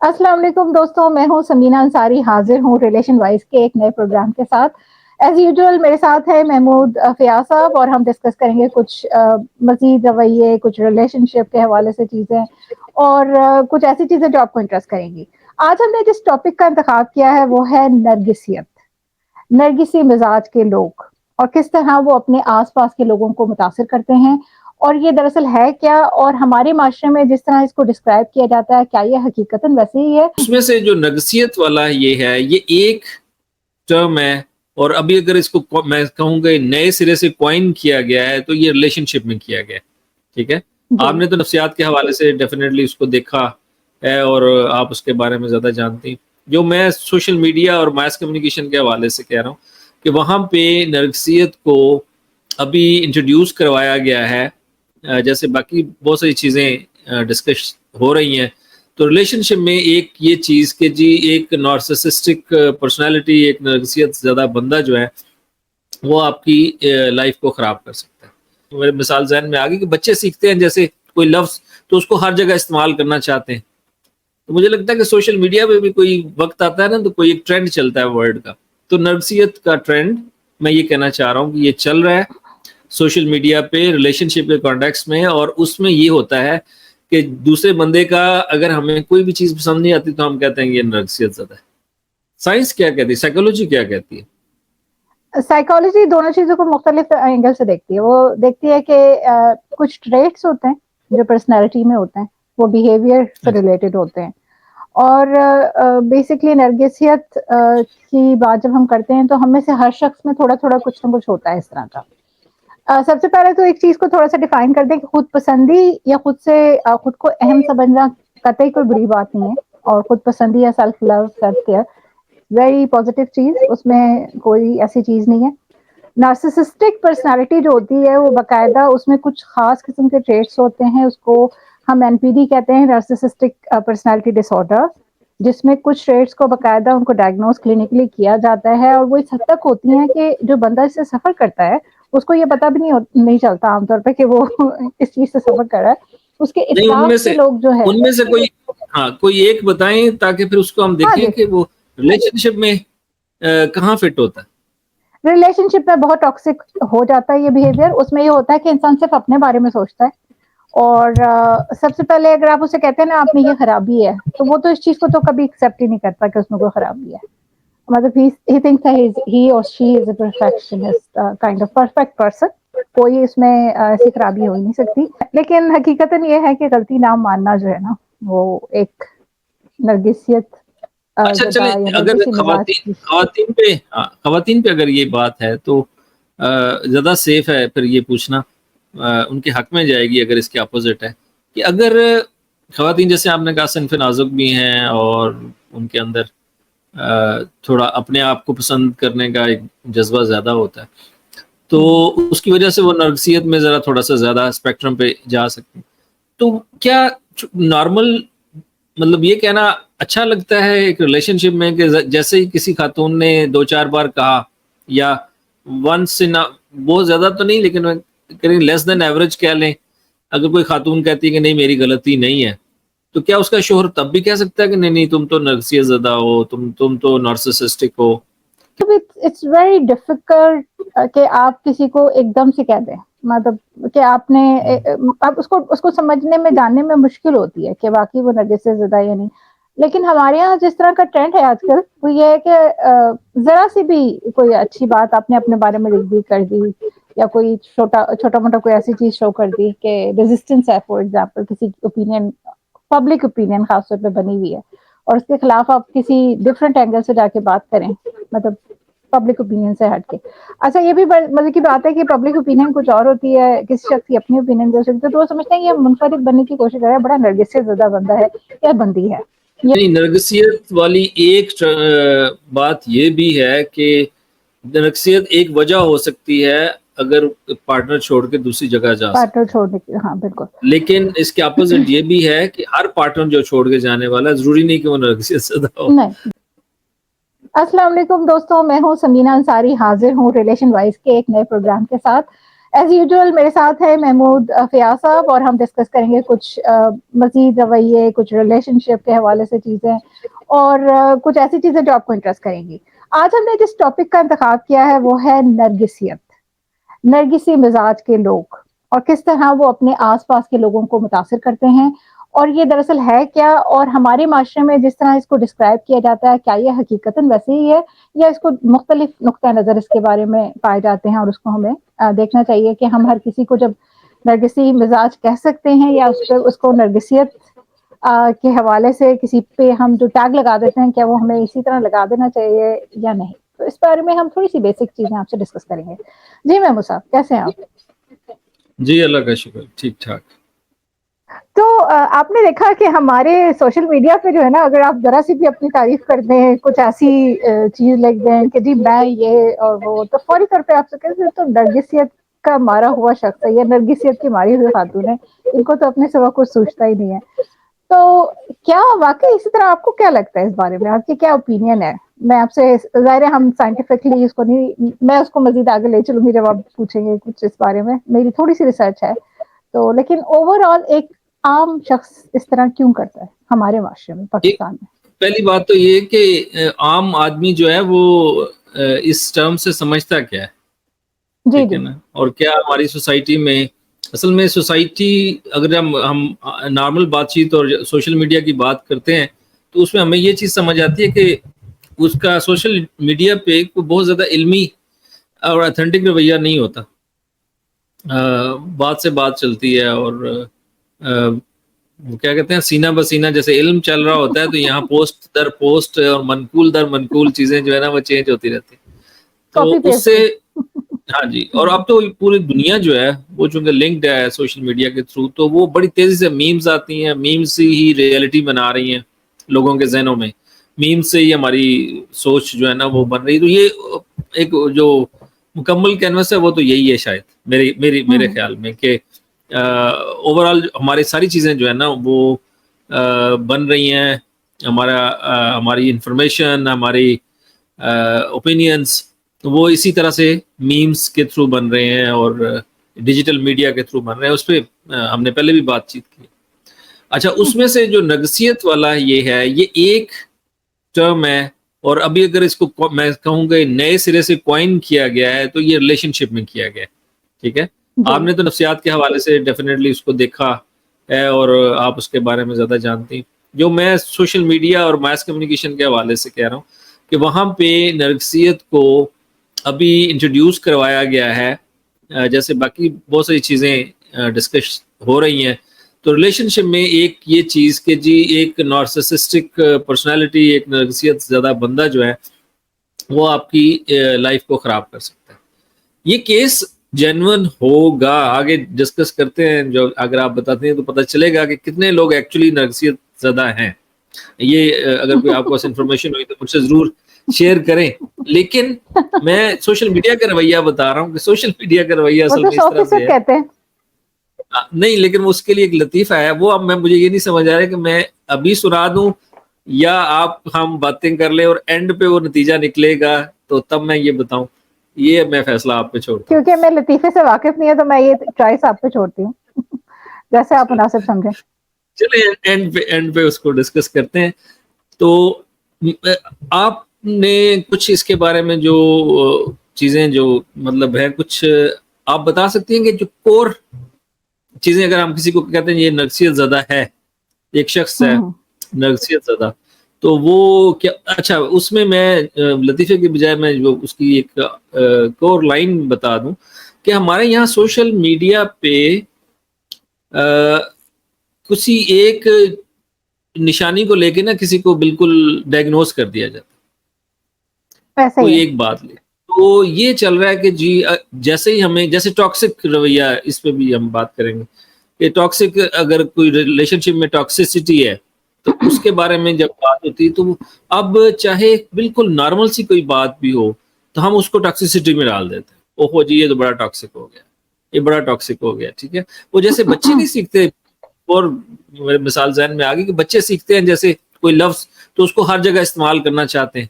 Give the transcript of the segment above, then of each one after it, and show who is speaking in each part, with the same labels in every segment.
Speaker 1: السلام علیکم دوستوں، میں ہوں سمینہ انصاری، حاضر ہوں ریلیشن وائز کے ایک نئے پروگرام کے ساتھ. ایز یوزول میرے ساتھ ہے محمود فیاض صاحب، اور ہم ڈسکس کریں گے کچھ مزید رویے، کچھ ریلیشن شپ کے حوالے سے چیزیں، اور کچھ ایسی چیزیں جو آپ کو انٹرسٹ کریں گی. آج ہم نے جس ٹاپک کا انتخاب کیا ہے وہ ہے نرگسیت، نرگسی مزاج کے لوگ، اور کس طرح وہ اپنے آس پاس کے لوگوں کو متاثر کرتے ہیں، اور یہ دراصل ہے کیا، اور ہمارے معاشرے میں جس طرح اس کو ڈسکرائب کیا جاتا ہے کیا یہ حقیقتاً ویسے ہی ہے.
Speaker 2: اس میں سے جو نرگسیت والا یہ ہے، یہ ایک ٹرم ہے، اور ابھی اگر اس کو میں کہوں گا نئے سرے سے کوائن کیا گیا ہے تو یہ ریلیشن شپ میں کیا گیا ہے. ٹھیک ہے، آپ نے تو نفسیات کے حوالے سے ڈیفینیٹلی اس کو دیکھا ہے اور آپ اس کے بارے میں زیادہ جانتے ہیں. جو میں سوشل میڈیا اور ماس کمیونیکیشن کے حوالے سے کہہ رہا ہوں کہ وہاں پہ نرگسیت کو ابھی انٹروڈیوس کروایا گیا ہے، جیسے باقی بہت ساری چیزیں ڈسکس ہو رہی ہیں. تو ریلیشن شپ میں ایک یہ چیز کہ جی ایک نارسسسٹک پرسنالٹی، ایک نرگسیت زیادہ بندہ جو ہے وہ آپ کی لائف کو خراب کر سکتا ہے. میرے مثال ذہن میں آ گئی کہ بچے سیکھتے ہیں جیسے کوئی لفظ تو اس کو ہر جگہ استعمال کرنا چاہتے ہیں. تو مجھے لگتا ہے کہ سوشل میڈیا پہ بھی کوئی وقت آتا ہے نا تو کوئی ایک ٹرینڈ چلتا ہے ورڈ کا. تو نرگسیت کا ٹرینڈ میں یہ کہنا چاہ رہا ہوں کہ یہ چل رہا ہے سوشل میڈیا پہ ریلیشن شپ کے کانٹیکس میں، اور اس میں یہ ہوتا ہے کہ دوسرے بندے کا اگر ہمیں کوئی بھی چیز پسند نہیں آتی تو ہم کہتے ہیں یہ نرگسیت زیادہ ہے. سائنس کیا کہتی ہے، سائیکولوجی کیا کہتی ہے؟
Speaker 1: سائیکالوجی دونوں چیزوں کو مختلف اینگل سے دیکھتی ہے. وہ دیکھتی ہے کہ کچھ ٹریٹس ہوتے ہیں جو پرسنالٹی میں ہوتے ہیں، وہ بیہیویئر سے ریلیٹڈ ہوتے ہیں، اور بیسکلی نرگسیت کی بات جب ہم کرتے ہیں تو ہم میں سے ہر شخص میں تھوڑا تھوڑا کچھ نہ کچھ ہوتا ہے اس طرح کا. سب سے پہلے تو ایک چیز کو تھوڑا سا ڈیفائن کر دیں کہ خود پسندی یا خود کو اہم سمجھنا قطعی کوئی بری بات نہیں ہے، اور خود پسندی یا self love, self care very positive چیز، اس میں کوئی ایسی چیز نہیں ہے. نارسسسٹک پرسنالٹی جو ہوتی ہے وہ باقاعدہ اس میں کچھ خاص قسم کے ٹریٹس ہوتے ہیں، اس کو ہم NPD کہتے ہیں، نارسسسٹک پرسنالٹی ڈس آرڈر، جس میں کچھ ٹریٹس کو باقاعدہ ان کو ڈائگنوز کلینکلی کیا جاتا ہے، اور وہ اس حد تک ہوتی ہیں کہ جو بندہ اس سے سفر کرتا ہے اس کو یہ پتہ بھی نہیں چلتا عام طور پہ کہ وہ اس چیز سے سفر کر رہا ہے. اس کے
Speaker 2: نہیں،
Speaker 1: اطراف کے لوگ جو ہے
Speaker 2: ان میں سے کوئی ایک بتائیں تاکہ پھر اس کو ہم دیکھیں کہ وہ ریلیشن شپ میں کہاں فٹ ہوتا ہے.
Speaker 1: ریلیشن شپ میں بہت ٹاکسک ہو جاتا ہے یہ بیہیویئر. اس میں یہ ہوتا ہے کہ انسان صرف اپنے بارے میں سوچتا ہے، اور سب سے پہلے اگر آپ اسے کہتے ہیں نا آپ میں یہ خرابی ہے تو وہ تو اس چیز کو تو کبھی ایکسیپٹ ہی نہیں کرتا کہ اس میں کوئی خرابی ہے. مطلب he thinks that he or she is a perfectionist, kind of perfect person. کوئی اس میں ایسی خرابی ہو ہی نہیں سکتی. لیکن حقیقتاً یہ ہے کہ غلطی نہ ماننا جو ہے نا وہ ایک نرگسیت
Speaker 2: اچھا چلیں، اگر خواتین پہ اگر یہ بات ہے تو زیادہ سیف ہے پھر یہ پوچھنا، ان کے حق میں جائے گی اگر اس کے اپوزٹ ہے کہ اگر خواتین جیسے آپ نے کہا صنف نازک بھی ہیں اور ان کے اندر تھوڑا اپنے آپ کو پسند کرنے کا ایک جذبہ زیادہ ہوتا ہے، تو اس کی وجہ سے وہ نرگسیت میں ذرا تھوڑا سا زیادہ اسپیکٹرم پہ جا سکتے ہیں. تو کیا نارمل مطلب یہ کہنا اچھا لگتا ہے ایک ریلیشن شپ میں کہ جیسے ہی کسی خاتون نے 2-4 بار کہا یا ونس بہت زیادہ تو نہیں لیکن لیس دین ایوریج کہہ لیں، اگر کوئی خاتون کہتی ہے کہ نہیں میری غلطی نہیں ہے، تو کیا اس کا شوہر تب بھی کہہ سکتا ہے کہ نہیں تم تو نرگسیت زدہ ہو، تم تو نارسسسٹک ہو؟
Speaker 1: اٹس ویری ڈیفیکلٹ کہ آپ کسی کو ایک دم سے کہہ دیں، مطلب کہ آپ نے اب اس کو سمجھنے میں جاننے میں مشکل ہوتی ہے کہ واقعی وہ نرگسیت زدہ یا نہیں. لیکن ہمارے یہاں جس طرح کا ٹرینڈ ہے آج کل وہ یہ ہے کہ ذرا سی بھی کوئی اچھی بات آپ نے اپنے بارے میں لکھ دی، کر دی، یا کوئی چھوٹا موٹا کوئی ایسی چیز شو کر دی کہ ریزسٹنس ہے فار ایگزامپل کسی اوپینین، پبلک اوپینین خاص طور پہ بنی ہوئی ہے، اور اس کے خلاف آپ کسی ڈفرینٹ اینگل سے جا کے بات کریں، مطلب پبلک اوپینین سے ہٹ کے. اچھا یہ بھی مزے کی بات ہے کہ پبلک اوپینین کچھ اور ہوتی ہے، کسی شخص کی اپنی اوپینین ہو سکتی ہے، تو وہ سمجھتے ہیں یہ منفرد بننے کی کوشش کر رہا ہے، بڑا نرگسیت زدہ بندہ ہے یا بندی ہے.
Speaker 2: نرگسیت والی ایک بات یہ بھی ہے کہ نرگسیت ایک وجہ ہو سکتی ہے اگر پارٹنر چھوڑ کے دوسری جگہ جا سکتا
Speaker 1: پارٹنر
Speaker 2: ہے،
Speaker 1: چھوڑنے کی، ہاں بالکل.
Speaker 2: لیکن اس کے اپوزٹ یہ بھی ہے کہ ہر پارٹنر جو چھوڑ کے جانے والا ضروری نہیں کہ وہ نرگسیت زدہ ہو.
Speaker 1: نہیں. السلام علیکم دوستوں، میں ہوں سمینہ انصاری، حاضر ہوں ریلیشن وائز کے ایک نئے پروگرام کے ساتھ. ایز یوزول میرے ساتھ ہے محمود فیاض صاحب، اور ہم ڈسکس کریں گے کچھ مزید رویے، کچھ ریلیشن شپ کے حوالے سے چیزیں، اور کچھ ایسی چیزیں جو آپ کو انٹرسٹ کریں گی. آج ہم نے جس ٹاپک کا انتخاب کیا ہے وہ ہے نرگسیت، نرگسی مزاج کے لوگ، اور کس طرح وہ اپنے آس پاس کے لوگوں کو متاثر کرتے ہیں، اور یہ دراصل ہے کیا، اور ہمارے معاشرے میں جس طرح اس کو ڈسکرائب کیا جاتا ہے کیا یہ حقیقتاً ویسے ہی ہے، یا اس کو مختلف نقطہ نظر اس کے بارے میں پائے جاتے ہیں، اور اس کو ہمیں دیکھنا چاہیے کہ ہم ہر کسی کو جب نرگسی مزاج کہہ سکتے ہیں، یا اس کو نرگسیت کے حوالے سے کسی پہ ہم جو ٹیگ لگا دیتے ہیں کیا وہ ہمیں اسی طرح لگا دینا چاہیے یا نہیں. تو اس بارے میں ہم تھوڑی سی بیسک چیزیں آپ سے ڈسکس کریں گے. جی محمود صاحب، کیسے ہیں آپ؟
Speaker 2: جی اللہ کا شکر، ٹھیک ٹھاک.
Speaker 1: تو آپ نے دیکھا کہ ہمارے سوشل میڈیا پہ جو ہے نا، اگر آپ ذرا سی بھی اپنی تعریف کر دیں، کچھ ایسی چیز لکھ دیں کہ جی میں یہ اور وہ، تو فوری طور پہ آپ سے کہتے ہیں تو نرگسیت کا مارا ہوا شخص ہے، یا نرگسیت کی ماری ہوئی خاتون ہے، ان کو تو اپنے سوا کچھ سوچتا ہی نہیں ہے. تو کیا واقعی اسی طرح آپ کو کیا لگتا ہے اس بارے میں؟ آپ کی کیا اوپینین ہے؟ میں آپ سے، ظاہر ہے ہم سائنٹیفکلی اس کو نہیں، میں اس کو مزید آگے لے چلوں گی جب آپ پوچھیں گے کچھ اس بارے میں، میری تھوڑی سی ریسرچ ہے تو، لیکن اوور آل ایک عام شخص اس طرح کیوں کرتا ہے ہمارے معاشرے میں، پاکستان میں؟
Speaker 2: پہلی بات تو یہ کہ عام آدمی جو ہے وہ اس ٹرم سے سمجھتا کیا ہے،
Speaker 1: جی
Speaker 2: ٹھیک ہے
Speaker 1: جی
Speaker 2: نا، اور کیا ہماری سوسائٹی میں، اصل میں سوسائٹی، اگر ہم نارمل بات چیت اور سوشل میڈیا کی بات کرتے ہیں تو اس میں ہمیں یہ چیز سمجھ آتی ہے کہ اس کا سوشل میڈیا پہ کوئی بہت زیادہ علمی اور اتھینٹک رویہ نہیں ہوتا. بات سے بات چلتی ہے، اور وہ کیا کہتے ہیں، سینہ بسینہ جیسے علم چل رہا ہوتا ہے، تو یہاں پوسٹ در پوسٹ اور منقول در منقول چیزیں جو ہے نا وہ چینج ہوتی رہتی ہیں. تو
Speaker 1: کاپی
Speaker 2: اس
Speaker 1: پیسٹ.
Speaker 2: سے، ہاں جی، اور اب تو پوری دنیا جو ہے وہ چونکہ لنکڈ ہے سوشل میڈیا کے تھرو، تو وہ بڑی تیزی سے میمز آتی ہیں، میمز ہی ریئلٹی بنا رہی ہیں لوگوں کے ذہنوں میں، میمز سے ہی ہماری سوچ جو ہے نا وہ بن رہی ہے. تو یہ ایک جو مکمل کینوس ہے وہ تو یہی ہے شاید میرے خیال میں، کہ اوور آل ہماری ساری چیزیں جو ہے نا وہ بن رہی ہیں، ہماری انفارمیشن، ہماری اوپینینس، وہ اسی طرح سے میمز کے تھرو بن رہے ہیں اور ڈیجیٹل میڈیا کے تھرو بن رہے ہیں. اس پہ ہم نے پہلے بھی بات چیت کی. اچھا، اس میں سے جو نرگسیت والا یہ ہے، یہ ایک ٹرم ہے، اور ابھی اگر اس کو میں کہوں گا نئے سرے سے کوائن کیا گیا ہے تو یہ ریلیشن شپ میں کیا گیا ہے. ٹھیک ہے،
Speaker 1: جی
Speaker 2: آپ نے تو نفسیات کے حوالے سے ڈیفینیٹلی اس کو دیکھا ہے اور آپ اس کے بارے میں زیادہ جانتے ہیں. جو میں سوشل میڈیا اور ماس کمیونیکیشن کے حوالے سے کہہ رہا ہوں کہ وہاں پہ نرگسیت کو ابھی انٹروڈیوس کروایا گیا ہے، جیسے باقی بہت ساری چیزیں ڈسکس ہو رہی ہیں. تو ریلیشن شپ میں ایک یہ چیز کہ جی ایک نارسسسٹک پرسنالٹی، ایک نرگسیت زیادہ بندہ جو ہے وہ آپ کی لائف کو خراب کر سکتا ہے. یہ کیس جینون ہوگا، آگے ڈسکس کرتے ہیں، جو اگر آپ بتاتے ہیں تو پتہ چلے گا کہ کتنے لوگ ایکچولی نرگسیت زیادہ ہیں. یہ اگر کوئی آپ کو انفارمیشن ہوئی تو مجھ سے ضرور شیئر کریں. لیکن میں سوشل میڈیا کا رویہ بتا رہا ہوں کہ سوشل میڈیا کا رویہ
Speaker 1: وہ
Speaker 2: اصل
Speaker 1: تو
Speaker 2: میں اس طرح
Speaker 1: 100%
Speaker 2: سے ہے
Speaker 1: کہتے ہیں.
Speaker 2: نہیں، لیکن اس کے لیے ایک لطیفہ ہے، وہ اب مجھے یہ نہیں سمجھ آ رہا ہے کہ میں ابھی سنا دوں یا آپ ہم باتیں کر لیں اور اینڈ پہ وہ نتیجہ نکلے گا تو تب میں یہ بتاؤں. یہ میں فیصلہ آپ پہ چھوڑتا ہوں.
Speaker 1: کیونکہ میں لطیفے سے واقف نہیں ہے تو میں یہ چوائس آپ پہ چھوڑتی ہوں، جیسے آپ مناسب سمجھیں.
Speaker 2: چلیں اینڈ پہ اس کو ڈسکس کرتے ہیں. تو آپ نے کچھ اس کے بارے میں جو چیزیں جو مطلب ہے کچھ آپ بتا سکتی ہیں کہ جو کور چیزیں، اگر ہم کسی کو کہتے ہیں یہ نرگسیت زدہ ہے، ایک شخص ہے نرگسیت زدہ، تو وہ کیا؟ اچھا، اس میں لطیفے کے بجائے میں جو اس کی ایک کور لائن بتا دوں کہ ہمارے یہاں سوشل میڈیا پہ کسی ایک نشانی کو لے کے نا کسی کو بالکل ڈائگنوز کر دیا جاتا ہے.
Speaker 1: ایسا ہی
Speaker 2: کوئی
Speaker 1: ہے.
Speaker 2: ایک بات لے تو یہ چل رہا ہے کہ جی جیسے ہی ہمیں، جیسے ٹاکسک رویہ، اس پہ بھی ہم بات کریں گے کہ ٹاکسک، اگر کوئی ریلیشن شپ میں ٹاکسسٹی ہے تو اس کے بارے میں جب بات ہوتی ہے تو اب چاہے بالکل نارمل سی کوئی بات بھی ہو تو ہم اس کو ٹاکسسٹی میں ڈال دیتے ہیں. اوہو جی، یہ تو بڑا ٹاکسک ہو گیا، یہ بڑا ٹاکسک ہو گیا. ٹھیک ہے، وہ جیسے بچے نہیں سیکھتے، اور میرے مثال ذہن میں آ گئی کہ بچے سیکھتے ہیں جیسے کوئی لفظ تو اس کو ہر جگہ استعمال کرنا چاہتے ہیں.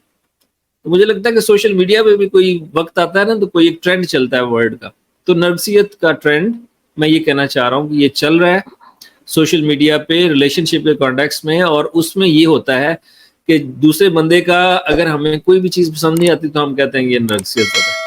Speaker 2: تو مجھے لگتا ہے کہ سوشل میڈیا پہ بھی کوئی وقت آتا ہے نا تو کوئی ایک ٹرینڈ چلتا ہے ورڈ کا، تو نرگسیت کا ٹرینڈ میں یہ کہنا چاہ رہا ہوں کہ یہ چل رہا ہے سوشل میڈیا پہ ریلیشن شپ کے کانٹیکس میں, اور اس میں یہ ہوتا ہے کہ دوسرے بندے کا اگر ہمیں کوئی بھی چیز پسند نہیں آتی تو ہم کہتے ہیں یہ نرگسیت ہوتا ہے,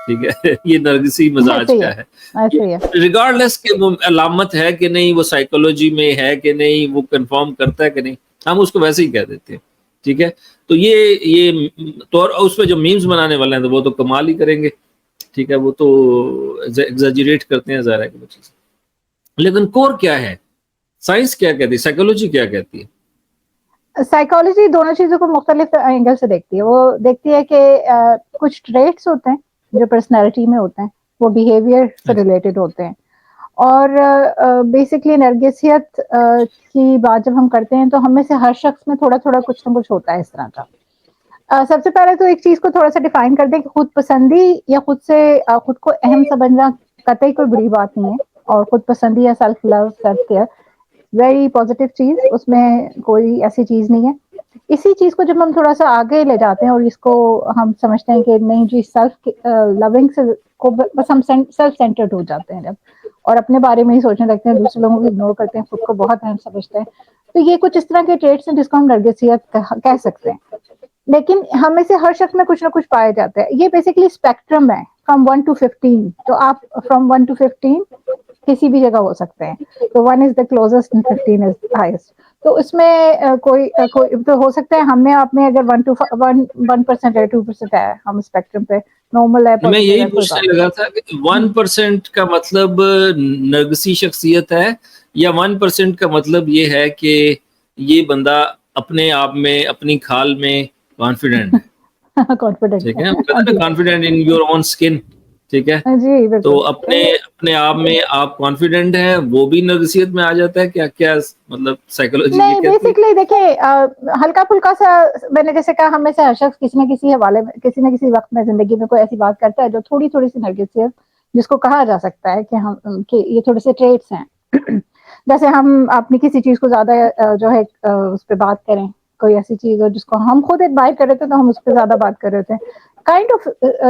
Speaker 2: ٹھیک ہے, یہ نرگسی مزاج کا ہے, ریگارڈلیس کہ وہ علامت ہے کہ نہیں, وہ سائیکولوجی میں ہے کہ نہیں, وہ کنفرم کرتا ہے کہ نہیں, ہم اس کو ویسے ہی کہہ دیتے ہیں, ٹھیک ہے. تو یہ تو اس پہ جو میمز بنانے والے ہیں تو وہ تو کمال ہی کریں گے, ٹھیک ہے, وہ تو ایگزیجریٹ کرتے ہیں ظاہر ہے کہ وہ چیز, لیکن کور کیا ہے, سائنس کیا کہتی ہے, سائیکولوجی کیا کہتی ہے؟
Speaker 1: سائیکالوجی دونوں چیزوں کو مختلف اینگل سے دیکھتی ہے. وہ دیکھتی ہے کہ کچھ ٹریٹس ہوتے ہیں جو پرسنالٹی میں ہوتے ہیں, وہ بیہیویئر سے ریلیٹڈ ہوتے ہیں, اور بیسکلی نرگسیت کی بات جب ہم کرتے ہیں تو ہم میں سے ہر شخص میں تھوڑا تھوڑا کچھ نہ کچھ ہوتا ہے اس طرح کا. سب سے پہلے تو ایک چیز کو تھوڑا سا ڈیفائن کر دیں کہ خود پسندی یا خود کو اہم سمجھنا قطعی کوئی بری بات نہیں ہے, اور خود پسندی یا self love, self care very positive چیز, اس میں کوئی ایسی چیز نہیں ہے. اسی چیز کو جب ہم تھوڑا سا آگے لے جاتے ہیں اور اس کو ہم سمجھتے ہیں کہ نہیں جی سیلف لونگ سے کو بس ہم سیلف سینٹرڈ ہو جاتے ہیں جب, اور اپنے بارے میں ہی سوچنے لگتے ہیں, دوسرے لوگوں کو اگنور کرتے ہیں, خود کو بہت اہم سمجھتے ہیں, تو یہ کچھ اس طرح کے ٹریٹس ہیں جس کو ہم نرگسیت کہہ سکتے ہیں. لیکن ہم میں سے ہر شخص میں کچھ نہ کچھ پایا جاتا ہے. یہ بیسکلی اسپیکٹرم ہے فرام 1 to 15, تو آپ فرام 1 to 15 کسی بھی جگہ ہو سکتے ہیں, تو 1 is the closest and 15 is the highest. تو اس میں کوئی تو ہو سکتا ہے ہم میں آپ میں اگر 1% ہے, 2% ہے, ہم اسپیکٹرم پہ نارمل ہے,
Speaker 2: میں
Speaker 1: پازیٹیو
Speaker 2: یہی
Speaker 1: ہے, کوئی
Speaker 2: پوچھنے
Speaker 1: بات
Speaker 2: لگا تھا کہ 1% کا مطلب نرگسی شخصیت ہے, یا 1% کا مطلب یہ ہے کہ یہ بندہ اپنے آپ میں, اپنی کھال میں کانفیڈنٹ ہے,
Speaker 1: نہیں. کانفیڈنٹ
Speaker 2: ٹھیک
Speaker 1: ہے
Speaker 2: ہے, ہم کہتے ہیں confident in your own skin, ٹھیک ہے,
Speaker 1: جی
Speaker 2: تو
Speaker 1: بالکل.
Speaker 2: اپنے آپ میں آپ کانفیڈنٹ ہیں, وہ بھی نرگسیت میں آ جاتا ہے, کیا مطلب سائیکولوجی یہ
Speaker 1: نہیں,
Speaker 2: کہتی ہے؟
Speaker 1: بیسکلی دیکھیں ہلکا پھلکا سا میں نے جیسے کہا, ہم میں سے ہر شخص کسی نہ کسی حوالے میں کسی نہ کسی وقت میں زندگی میں کوئی ایسی بات کرتا ہے جو تھوڑی تھوڑی سی نرگسیت جس کو کہا جا سکتا ہے کہ یہ تھوڑے سے ٹریٹس ہیں. جیسے ہم اپنی کسی چیز کو زیادہ جو ہے اس پہ بات کریں, کوئی ایسی چیز ہو جس کو ہم خود ایڈمائر کر رہے تھے تو ہم اس پہ زیادہ بات کر رہے تھے, کائنڈ آف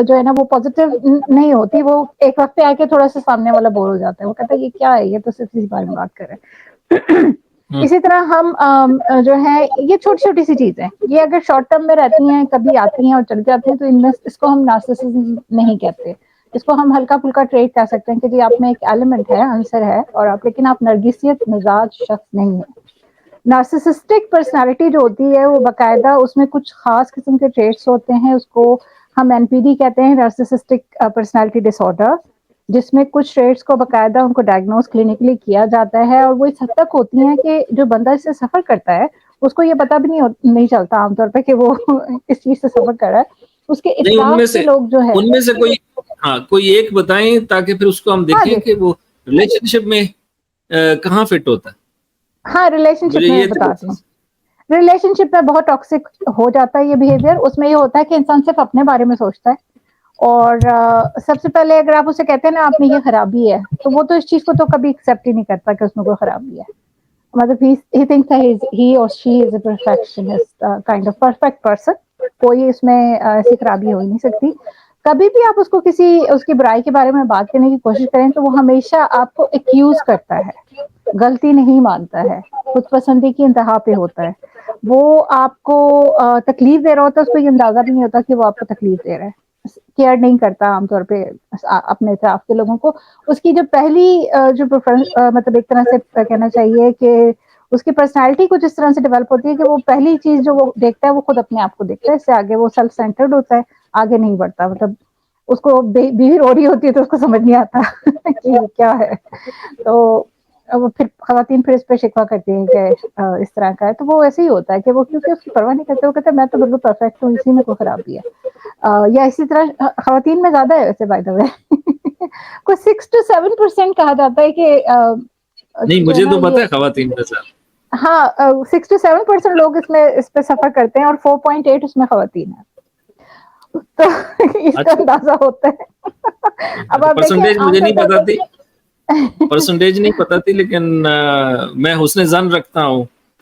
Speaker 1: جو ہے نا وہ پازیٹیو نہیں ہوتی, وہ ایک وقت پہ آ کے تھوڑا سا سامنے والا بور ہو جاتا ہے, وہ کہتا ہے یہ کیا ہے, یہ تو صرف اس بارے میں بات کر رہے ہیں. اسی طرح ہم جو ہے یہ چھوٹی چھوٹی سی چیزیں, یہ اگر شارٹ ٹرم میں رہتی ہیں, کبھی آتی ہیں اور چل جاتی ہیں, تو ان میں اس کو ہم نارسسزم نہیں کہتے, اس کو ہم ہلکا پھلکا ٹریٹ کہہ سکتے ہیں کہ جی آپ میں ایک ایلیمنٹ ہے, عنصر ہے, اور آپ لیکن آپ نرگسیت مزاج شخص نہیں ہے. نارسسسٹک پرسنالٹی جو ہوتی ہے وہ باقاعدہ اس میں کچھ خاص قسم کے ٹریٹس ہوتے ہیں, اس کو ہم NPD کہتے ہیں, نارسسسٹک پرسنالٹی ڈس آرڈر, جس میں کچھ ٹریٹس کو باقاعدہ ان کو ڈائگنوز کلینکلی کیا جاتا ہے, اور وہ اس حد تک ہوتی ہیں کہ جو بندہ اس سے سفر کرتا ہے اس کو یہ پتا بھی نہیں چلتا عام طور پہ کہ وہ اس چیز سے سفر کر رہا ہے. اس کے
Speaker 2: نہیں,
Speaker 1: اطراف کے لوگ جو ہے
Speaker 2: ان میں سے کوئی ایک بتائیں تاکہ پھر اس کو ہم
Speaker 1: ہاں
Speaker 2: دیکھیں
Speaker 1: جی
Speaker 2: کہ وہ ریلیشن شپ میں کہاں فٹ ہوتا ہے.
Speaker 1: ہاں ریلیشن شپ
Speaker 2: مجھے
Speaker 1: میں
Speaker 2: یہ
Speaker 1: بتاتی ہوں. ریلیشن شپ میں بہت ٹاکسک ہو جاتا ہے یہ بیہیویئر. اس میں یہ ہوتا ہے کہ انسان صرف اپنے بارے میں سوچتا ہے, اور سب سے پہلے اگر آپ اسے کہتے ہیں نا آپ میں یہ خرابی ہے, تو وہ تو اس چیز کو تو کبھی ایکسیپٹ ہی نہیں کرتا کہ اس میں کوئی خرابی ہے. مطلب he thinks that he or she is a perfectionist, kind of perfect person. کوئی اس میں ایسی خرابی ہو ہی نہیں سکتی. کبھی بھی آپ اس کو اس کی برائی کے بارے میں بات کرنے کی کوشش کریں تو وہ ہمیشہ آپ کو ایکیوز کرتا ہے, غلطی نہیں مانتا ہے, خود پسندی کی انتہا پہ ہوتا ہے. وہ آپ کو تکلیف دے رہا ہوتا ہے, اس کو یہ اندازہ بھی نہیں ہوتا کہ وہ آپ کو تکلیف دے رہا ہے. کیئر نہیں کرتا عام طور پہ اپنے اطراف کے لوگوں کو. اس کی جو پہلی جو مطلب ایک طرح سے کہنا چاہیے کہ اس کی پرسنالٹی کچھ اس طرح سے ڈیولپ ہوتی ہے کہ وہ پہلی چیز جو وہ دیکھتا ہے وہ خود اپنے آپ کو دیکھتا ہے, اس سے آگے وہ سیلف سینٹرڈ ہوتا ہے, آگے نہیں بڑھتا. مطلب اس کو بیوی رو رہی ہوتی ہے تو اس کو سمجھ نہیں آتا کہ یہ کیا ہے, تو وہ پھر خواتین پھر اس پہ شکوہ کرتی ہیں کہ اس طرح کا ہے. تو وہ ایسے ہی ہوتا ہے کہ وہ کیونکہ اس کی پرواہ نہیں کرتے, وہ کہتے ہیں میں تو بالکل پرفیکٹ ہوں, اسی میں کوئی خرابی ہے. یا اسی طرح خواتین میں زیادہ ہے ویسے بائی دا وے, کوئی 6 to 7% کہا جاتا ہے کہ
Speaker 2: نہیں,
Speaker 1: جو ہے
Speaker 2: مجھے
Speaker 1: نا
Speaker 2: تو پتا
Speaker 1: یہ,
Speaker 2: ہے خواتین کا ساتھ.
Speaker 1: ہاں 6 to 7% لوگ اس پہ سفر کرتے ہیں, اور 4.8 اس میں خواتین ہیں. تو اس کا
Speaker 2: اچھا,
Speaker 1: اندازہ ہوتا ہے. اب آپ دیکھیں
Speaker 2: پرسنٹیج
Speaker 1: عام
Speaker 2: مجھے
Speaker 1: طور
Speaker 2: نہیں
Speaker 1: پر
Speaker 2: پتا تھی, پرسنٹیج نہیں پتا تھی, لیکن میں حسن ظن رکھتا ہوں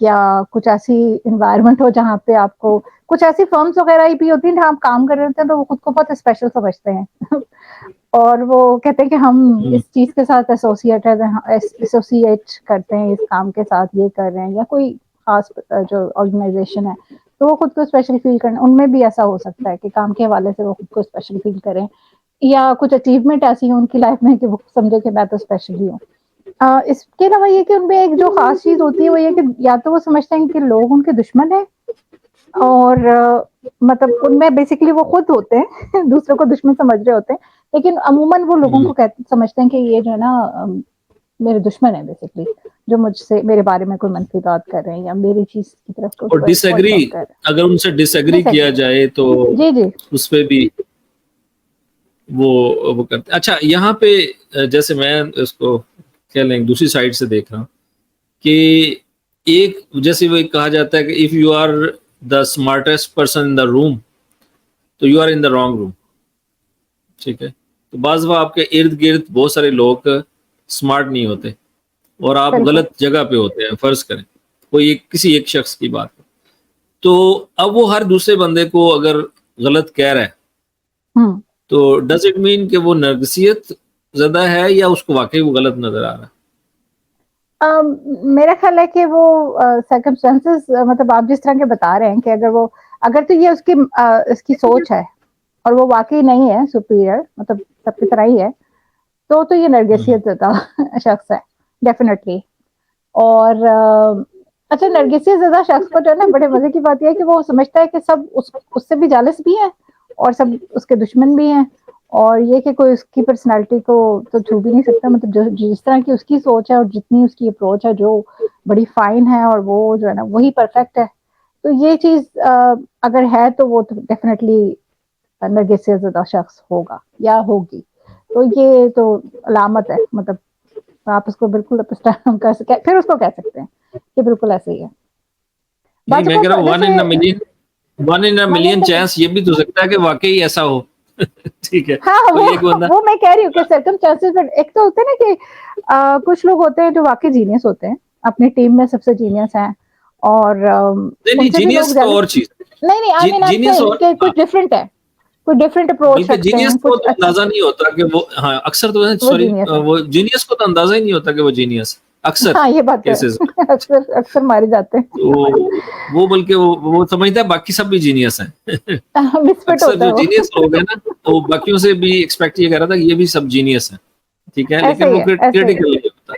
Speaker 1: یا کچھ ایسی انوائرمنٹ ہو جہاں پہ آپ کو کچھ ایسی فرمس وغیرہ بھی ہوتی ہیں جہاں آپ کام کر رہے ہوتے ہیں تو وہ خود کو بہت اسپیشل سمجھتے ہیں اور وہ کہتے ہیں کہ ہم اس چیز کے ساتھ ایسوسیٹ کرتے ہیں، اس کام کے ساتھ یہ کر رہے ہیں، یا کوئی خاص جو آرگنائزیشن ہے تو وہ خود کو اسپیشل فیل کریں. ان میں بھی ایسا ہو سکتا ہے کہ کام کے حوالے سے وہ خود کو اسپیشل فیل کریں، یا کچھ اچیومنٹ ایسی ہوں ان کی لائف میں کہ وہ سمجھے کہ میں تو اسپیشل ہی ہوں. اس کے علاوہ یہ کہ ان میں ایک جو خاص چیز ہوتی ہے وہ یہ کہ یا تو وہ سمجھتے ہیں کہ لوگ ان کے دشمن ہیں، اور مطلب ان میں بیسکلی وہ خود ہوتے ہیں دوسروں کو دشمن سمجھ رہے ہوتے ہیں، لیکن عموماً وہ لوگوں کو سمجھتے ہیں کہ یہ جو ہے نا میرے دشمن ہے بیسکلی، جو مجھ سے میرے بارے میں کوئی منفی بات کر رہے ہیں یا میری چیز کی طرف
Speaker 2: اور ڈس ایگری، اگر ان سے ڈس ایگری کیا جائے تو
Speaker 1: جی جی
Speaker 2: اس پہ بھی وہ کرتے. اچھا یہاں پہ جیسے میں اس کو کہہ لیں دوسری سائڈ سے دیکھ رہا ہوں کہ ایک جیسے وہ کہا جاتا ہے کہ if you are the smartest person in the room تو you are in the wrong room. ٹھیک ہے، تو بعض وہ آپ کے ارد گرد بہت سارے لوگ اسمارٹ نہیں ہوتے اور آپ غلط جگہ پہ ہوتے ہیں. فرض کریں کوئی کسی ایک شخص کی بات تو اب وہ ہر دوسرے بندے کو اگر غلط کہہ رہا ہے تو ڈز اٹ مین کہ وہ نرگسیت زدہ ہے یا اس کو واقعی وہ غلط نظر آ رہا ہے؟
Speaker 1: میرا خیال ہے کہ وہ سرکمسٹانسز مطلب آپ جس طرح کے بتا رہے ہیں کہ اگر تو یہ اس کی سوچ ہے اور وہ واقعی نہیں ہے سپیریئر مطلب سب کی طرح ہی ہے تو یہ نرگسیت زدہ شخص ہے ڈیفینیٹلی. اور اچھا نرگسیت زدہ شخص کو جو ہے نا بڑے مزے کی بات یہ ہے کہ وہ سمجھتا ہے کہ سب اس سے بھی جالس بھی ہیں اور سب اس کے دشمن بھی ہیں، اور یہ کہ کوئی اس کی پرسنالٹی کو تو چھو بھی نہیں سکتا. مطلب جس طرح کی اس کی سوچ ہے اور جتنی اس کی اپروچ ہے جو بڑی فائن ہے اور وہ جو ہے نا وہی پرفیکٹ ہے. تو یہ چیز اگر ہے تو وہ ڈیفینیٹلی نرگسیت زدہ شخص ہوگا یا ہوگی. تو یہ تو علامت ہے، مطلب آپ اس کو بالکل کر سکتے پھر اس کو کہہ سکتے ہیں کہ بالکل ایسے ہی ہے.
Speaker 2: نہیں میں کہہ رہا ہوں 1 in a million چانس یہ بھی تو سکتا ہے کہ واقعی ایسا ہو. ٹھیک ہے،
Speaker 1: ہاں وہ میں کہہ رہی ہوں کہ سرکمسٹانسز ایک تو ہوتے ہیں نا کہ کچھ لوگ ہوتے ہیں جو واقعی جینیس ہوتے ہیں، اپنی ٹیم میں سب سے جینیس ہیں اور ان سے بھی لوگ
Speaker 2: اور چیز
Speaker 1: نہیں آئی مین آپ سے کچھ ڈفرینٹ ہے، کوئی ڈفرینٹ اپروچ رکھتے ہیں.
Speaker 2: جینیس کو تو اندازہ نہیں ہوتا کہ وہ ہاں اکثر تو سوری وہ جینیس کو تو اندازہ ہی نہیں ہوتا کہ وہ جینیس اکثر.
Speaker 1: ہاں یہ بات ہے، اکثر مارے جاتے ہیں
Speaker 2: وہ بلکہ وہ سمجھتا ہے باقی سب بھی جینیس ہیں. اکثر جو جینیس لوگ ہیں نا وہ باقیوں سے بھی ایکسپیکٹ یہ کر رہا تھا کہ یہ بھی سب جینیس ہیں. ٹھیک ہے، لیکن وہ کرٹیکل نہیں ہوتا.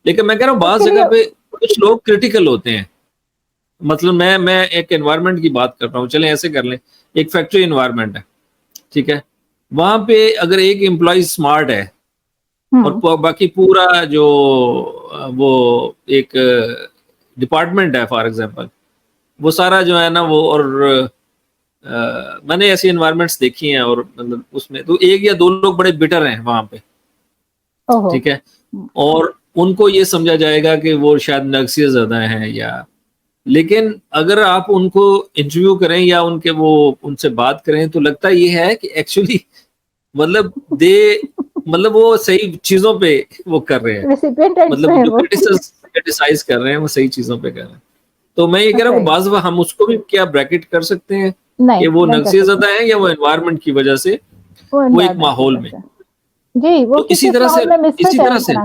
Speaker 2: لیکن میں کہہ رہا ہوں بعض جگہ پہ کچھ لوگ کرٹیکل ہوتے ہیں. مطلب میں ایک انوائرمنٹ کی بات کر رہا ہوں، چلیں ایسے کر لیں ایک فیکٹری انوائرمنٹ ہے. ٹھیک ہے، وہاں پہ اگر ایک امپلائی اسمارٹ ہے اور باقی پورا جو وہ ایک ڈپارٹمنٹ ہے فار ایگزامپل وہ سارا جو ہے نا وہ اور میں نے ایسی انوائرمنٹس دیکھی ہیں اور مطلب اس میں تو ایک یا دو لوگ بڑے بٹر ہیں وہاں پہ. ٹھیک ہے، اور ان کو یہ سمجھا جائے گا کہ وہ شاید نرگسیت زدہ ہیں یا، لیکن اگر آپ ان کو انٹرویو کریں یا ان سے بات کریں تو لگتا یہ ہے کہ ایکچولی مطلب وہ صحیح چیزوں پہ وہ کر رہے ہیں، مطلب جو کرٹیسائز کر رہے ہیں وہ صحیح چیزوں پہ کر رہے ہیں. تو میں یہ کہہ رہا ہوں کہ بعض ہم اس کو بھی کیا بریکٹ کر سکتے ہیں کہ وہ نرگسیت زدہ ہیں یا وہ انوائرمنٹ کی وجہ سے وہ ایک ماحول میں.
Speaker 1: جی وہ
Speaker 2: تو اسی طرح سے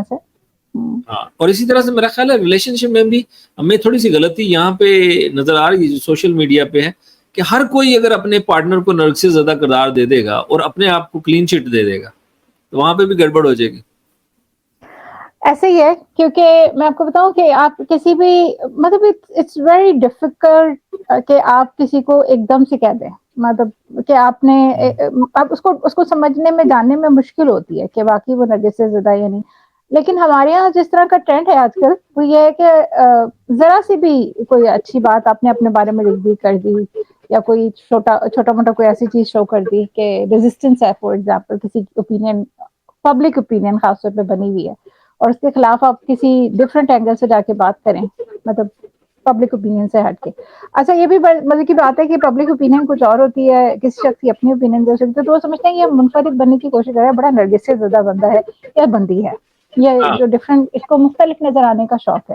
Speaker 2: ہاں، اور اسی طرح سے میرا خیال ہے ریلیشن شپ میں بھی ہمیں تھوڑی سی غلطی یہاں پہ نظر آ رہی ہے جو سوشل میڈیا پہ ہے کہ ہر کوئی اگر اپنے پارٹنر کو نرگسیت زدہ کردار دے دے گا اور اپنے آپ کو کلین چٹ دے دے گا تو وہاں پہ بھی گڑبڑ ہو جائے گی.
Speaker 1: ایسے ہی ہے، کیونکہ میں آپ کو بتاؤں کہ آپ کسی بھی مطلب اٹس ویری ڈیفیکلٹ کہ آپ کسی کو ایک دم سے کہہ دیں، مطلب کہ آپ نے اب اس کو سمجھنے میں جاننے میں مشکل ہوتی ہے کہ واقعی وہ نرگسیت زدہ یا نہیں. لیکن ہمارے یہاں جس طرح کا ٹرینڈ ہے آج کل وہ یہ ہے کہ ذرا سی بھی کوئی اچھی بات آپ نے اپنے بارے میں لکھ دی کر دی یا کوئی چھوٹا موٹا کوئی ایسی چیز شو کر دی کہ ریزسٹنس ہے فار ایگزامپل کسی اوپینین پبلک اوپینین خاص طور پہ بنی ہوئی ہے اور اس کے خلاف آپ کسی ڈفرینٹ اینگل سے جا کے بات کریں، مطلب پبلک اوپینین سے ہٹ کے. اچھا یہ بھی مزے کی بات ہے کہ پبلک اوپینین کچھ اور ہوتی ہے، کسی شخص کی اپنی اوپینین دے سکتے تو وہ سمجھتے ہیں یہ منفرد بننے کی کوشش کر رہا ہے، بڑا نرگسیت زدہ بندہ ہے یا بندی ہے، یہ جو ڈفرینٹ اس کو مختلف نظر آنے کا شوق ہے.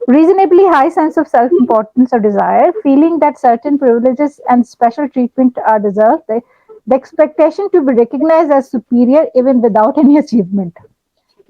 Speaker 1: reasonably high sense of self-importance or desire, feeling that certain privileges and special treatment are deserved, the expectation to be recognized as superior even without any achievement.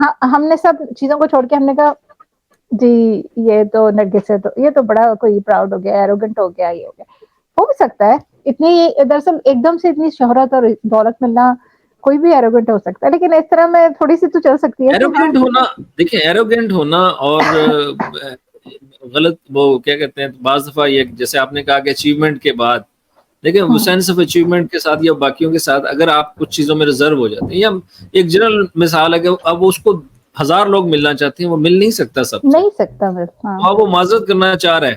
Speaker 1: ہم نے سب چیزوں کو چھوڑ کے ہم نے کہا جی یہ تو نرگس ہے، تو یہ تو بڑا کوئی پراؤڈ ہو گیا، ایروگنٹ ہو گیا، یہ ہو گیا. ہو بھی سکتا ہے اتنی، دراصل ایک دم سے اتنی شہرت اور دولت ملنا، کوئی بھی ایروگنٹ ہو سکتا ہے، لیکن اس طرح میں تھوڑی سی تو چل سکتی ہے کہ ہاں
Speaker 2: ایروگینٹ ہونا، دیکھیں ایروگینٹ ہونا اور غلط وہ کیا کہتے ہیں، بعض دفعہ یہ جیسے آپ نے کہا کہ اچیومنٹ کے بعد، دیکھیں سینس آف اچیومنٹ کے ساتھ یا باقیوں کے ساتھ اگر آپ کچھ چیزوں میں ریزرو ہو جاتے ہیں، یا ایک جنرل مثال ہے کہ اب اس کو 1000 لوگ ملنا چاہتے ہیں، وہ مل نہیں سکتا سب سے،
Speaker 1: نہیں سکتا بس. ہاں
Speaker 2: اب وہ معذرت کرنا چاہ رہا ہے،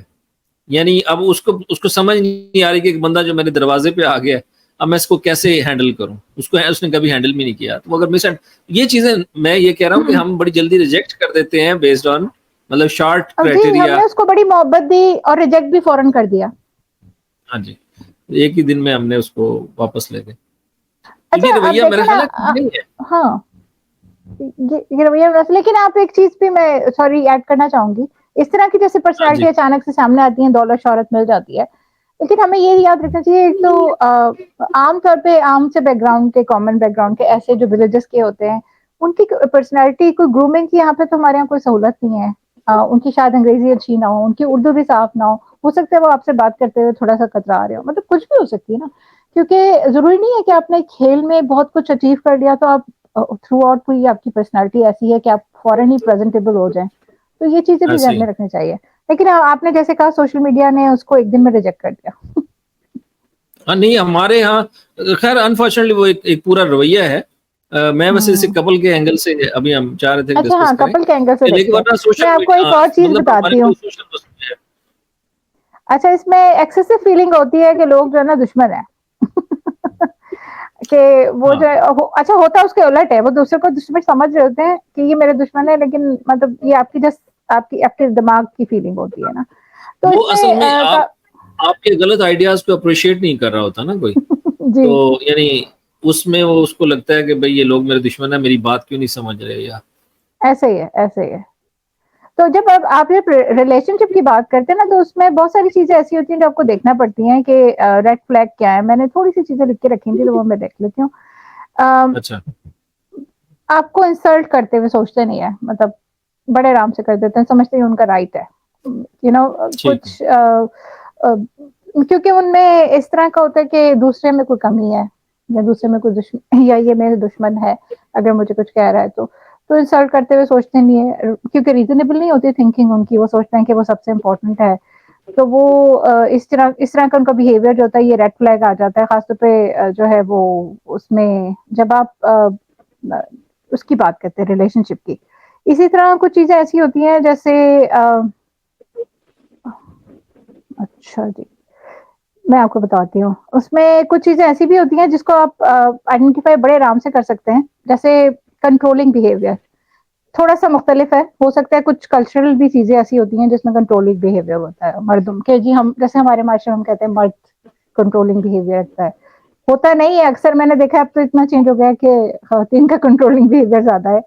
Speaker 2: یعنی اب اس کو سمجھ نہیں آ رہی کہ ایک بندہ جو میرے دروازے پہ آ گیا ہے، اب میں اس کو کیسے ہینڈل کروں، اس نے کبھی ہینڈل بھی نہیں کیا. تو اگر یہ چیزیں میں یہ کہہ رہا ہوں کہ ہم بڑی جلدی ریجیکٹ کر دیتے ہیں بیسڈ آن مطلب شارٹ
Speaker 1: جی ہم
Speaker 2: کرائٹیریا.
Speaker 1: نے اس کو بڑی محبت دی اور ریجیکٹ بھی فوراً کر دیا.
Speaker 2: ہاں جی، ایک ہی دن میں ہم نے اس کو واپس لے گئے. تو
Speaker 1: اچھا
Speaker 2: یہ
Speaker 1: آپ
Speaker 2: رویہ میرا
Speaker 1: دیکھیں
Speaker 2: خیال
Speaker 1: نا،
Speaker 2: ہے نہیں ہے.
Speaker 1: ہاں یہ رویہ، لیکن آپ ایک چیز بھی میں سوری ایڈ کرنا چاہوں گی، اس طرح کی جیسے
Speaker 2: ہاں جی
Speaker 1: پرسنالٹی اچانک سے سامنے آتی ہیں، دولت شہرت مل جاتی ہے، لیکن ہمیں یہ یاد رکھنا چاہیے ایک تو عام طور پہ عام سے بیک گراؤنڈ کے، کامن بیک گراؤنڈ کے، ایسے جو ولیجز کے ہوتے ہیں، ان کی پرسنالٹی کوئی گرومنگ کی یہاں پہ تو ہمارے یہاں کوئی سہولت نہیں ہے. ان کی شاید انگریزی اچھی نہ ہو، ان کی اردو بھی صاف نہ ہو سکتا ہے وہ آپ سے بات کرتے ہوئے تھوڑا سا کترا رہے ہو، مطلب کچھ بھی ہو سکتی ہے نا، کیونکہ ضروری نہیں ہے کہ آپ نے کھیل میں بہت کچھ اچیو کر لیا تو آپ تھرو آؤٹ کوئی آپ کی پرسنالٹی ایسی ہے کہ آپ فوراً ہی پریزنٹیبل ہو جائیں. تو یہ چیزیں بھی
Speaker 2: ایسے
Speaker 1: ذہن
Speaker 2: ہی.
Speaker 1: میں رکھنی چاہیے. لیکن آپ نے جیسے کہا سوشل میڈیا نے اس کو ایک دن میں ریجیکٹ کر دیا.
Speaker 2: ہاں نہیں، ہمارے یہاں خیر انفارچونیٹلی وہ ایک پورا رویہ ہے. میں ویسے اسی کپل کے اینگل سے ابھی ہم چاہ رہے تھے کہ
Speaker 1: اچھا ہاں،
Speaker 2: ڈسکس کریں،
Speaker 1: کپل کے اینگل سے
Speaker 2: لیکن
Speaker 1: دیکھتے ہیں.
Speaker 2: ورنہ
Speaker 1: میں
Speaker 2: سوشل
Speaker 1: آپ کو
Speaker 2: میڈیا
Speaker 1: ایک اور چیز
Speaker 2: مطلب ہماری
Speaker 1: بتاتی
Speaker 2: جو
Speaker 1: ہوں.
Speaker 2: سوشل ہے.
Speaker 1: اچھا اس میں ایکسیسو فیلنگ ہوتی ہے کہ لوگ جو ہے نا دشمن ہیں کہ وہ
Speaker 2: ہاں
Speaker 1: جو اچھا ہوتا ہے اس کے الٹ ہے، وہ دوسرے کو دشمن سمجھ رہے ہوتے ہیں کہ یہ میرے دشمن ہے، لیکن مطلب یہ آپ کی جسٹ آپ کے دماغ کی فیلنگ ہوتی ہے نا. تو
Speaker 2: وہ
Speaker 1: اس میں
Speaker 2: اصل میں آپ کے غلط آئیڈیاز کو اپریشیٹ نہیں کر رہا ہوتا نا کوئی،
Speaker 1: جی
Speaker 2: تو یعنی اس میں وہ اس کو لگتا ہے کہ بھئی یہ لوگ میرے دشمن ہیں، میری بات کیوں نہیں سمجھ رہے. یا
Speaker 1: ایسے ہی ہے، ایسے ہی ہے. تو جب آپ ریلیشن شپ کی بات کرتے ہیں نا، تو اس میں بہت ساری چیزیں ایسی ہوتی ہیں جو آپ کو دیکھنا پڑتی ہیں کہ ریڈ فلیگ کیا ہے. میں نے تھوڑی سی چیزیں لکھ کے رکھی تھی تو وہ میں دیکھ لیتی ہوں.
Speaker 2: اچھا
Speaker 1: آپ کو انسلٹ کرتے ہوئے سوچتے نہیں ہے، مطلب بڑے آرام سے کر دیتے ہیں، سمجھتے ہیں ان کا رائٹ ہے، یو نو
Speaker 2: ٹھیک ہے.
Speaker 1: کچھ کیونکہ ان میں اس طرح کا ہوتا ہے کہ دوسرے میں کوئی کمی ہے، یا دوسرے میں کوئی دشمن، یا یہ میرے دشمن ہے اگر مجھے کچھ کہہ رہا ہے تو انسلٹ کرتے ہوئے سوچتے نہیں ہے، کیونکہ ریزنیبل نہیں ہوتی تھنکنگ ان کی. وہ سوچتے ہیں کہ وہ سب سے امپورٹنٹ ہے، تو وہ اس طرح کا ان کا بیہیویئر جو ہوتا ہے یہ ریڈ فلیگ آ جاتا ہے. خاص طور پہ جو ہے وہ اس میں جب آپ اس کی بات کرتے ہیں ریلیشن شپ کی. اسی طرح کچھ چیزیں ایسی ہوتی ہیں جیسے اچھا جی میں آپ کو بتاتی ہوں، اس میں کچھ چیزیں ایسی بھی ہوتی ہیں جس کو آپ آئیڈینٹیفائی بڑے آرام سے کر سکتے ہیں، جیسے کنٹرولنگ بیہیویئر. تھوڑا سا مختلف ہے، ہو سکتا ہے کچھ کلچرل بھی چیزیں ایسی ہوتی ہیں جس میں کنٹرولنگ بیہیویئر ہوتا ہے مردوں کے. جی ہم جیسے ہمارے معاشرے میں ہم کہتے ہیں مرد کنٹرولنگ بیہیویئر ہوتا نہیں ہے اکثر. میں نے دیکھا اب تو اتنا چینج ہو گیا کہ خواتین کا کنٹرولنگ بیہیویئر زیادہ ہے،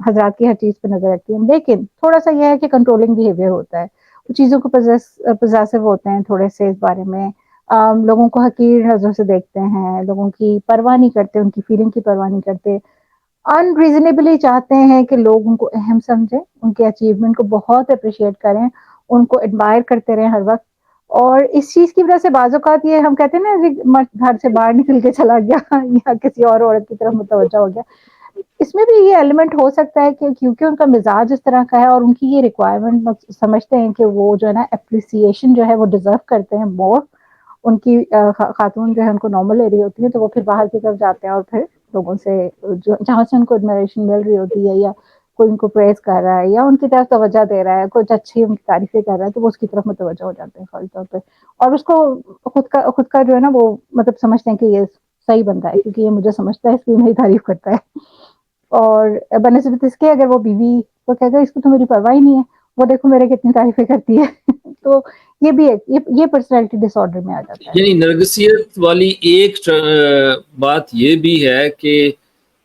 Speaker 1: حضرات کی ہر چیز پہ نظر رکھتی ہیں، لیکن تھوڑا سا یہ ہے کہ کنٹرولنگ بیہیویئر ہوتا ہے. وہ چیزوں کو پوزیسو ہوتے ہیں تھوڑے سے، اس بارے میں لوگوں کو حقیر نظر سے دیکھتے ہیں، لوگوں کی پرواہ نہیں کرتے، ان کی فیلنگ کی پرواہ نہیں کرتے، انریزنیبلی چاہتے ہیں کہ لوگ ان کو اہم سمجھیں، ان کے اچیومنٹ کو بہت اپریشیٹ کریں، ان کو ایڈمائر کرتے رہیں ہر وقت. اور اس چیز کی وجہ سے بعض اوقات یہ ہم کہتے ہیں نا مرد گھر سے باہر نکل کے چلا گیا یا کسی اور عورت کی طرف متوجہ ہو گیا. اس میں بھی یہ ایلیمنٹ ہو سکتا ہے کہ کیونکہ ان کا مزاج اس طرح کا ہے اور ان کی یہ ریکوائرمنٹ سمجھتے ہیں کہ وہ جو ہے نا اپریسیشن جو ہے وہ ڈیزرو کرتے ہیں مور. ان کی خاتون جو ہے ان کو نارمل لے رہی ہوتی ہے تو وہ پھر باہر کی طرف جاتے ہیں اور پھر لوگوں سے جہاں سے ان کو ایڈمائریشن مل رہی ہوتی ہے، یا کوئی ان کو پریز کر رہا ہے یا ان کی طرف توجہ دے رہا ہے، کچھ اچھی ان کی تعریفیں کر رہا ہے، تو وہ اس کی طرف متوجہ ہو جاتے ہیں فوری طور پہ. اور اس کو خود کا جو ہے نا وہ مطلب سمجھتے ہیں کہ یہ صحیح بندہ ہے کیونکہ یہ مجھے سمجھتا ہے، اس لیے میری تعریف کرتا ہے. اور بنسبت اس کے اگر وہ بیوی کو کہے گا اس کو تو میری پرواہ ہی نہیں ہے، وہ دیکھو میرے کتنی تعریفیں کرتی ہے تو یہ بھی یہ پرسنالٹی ڈس آرڈر میں آ جاتا ہے.
Speaker 2: یعنی نرگسیت والی ایک بات یہ بھی ہے کہ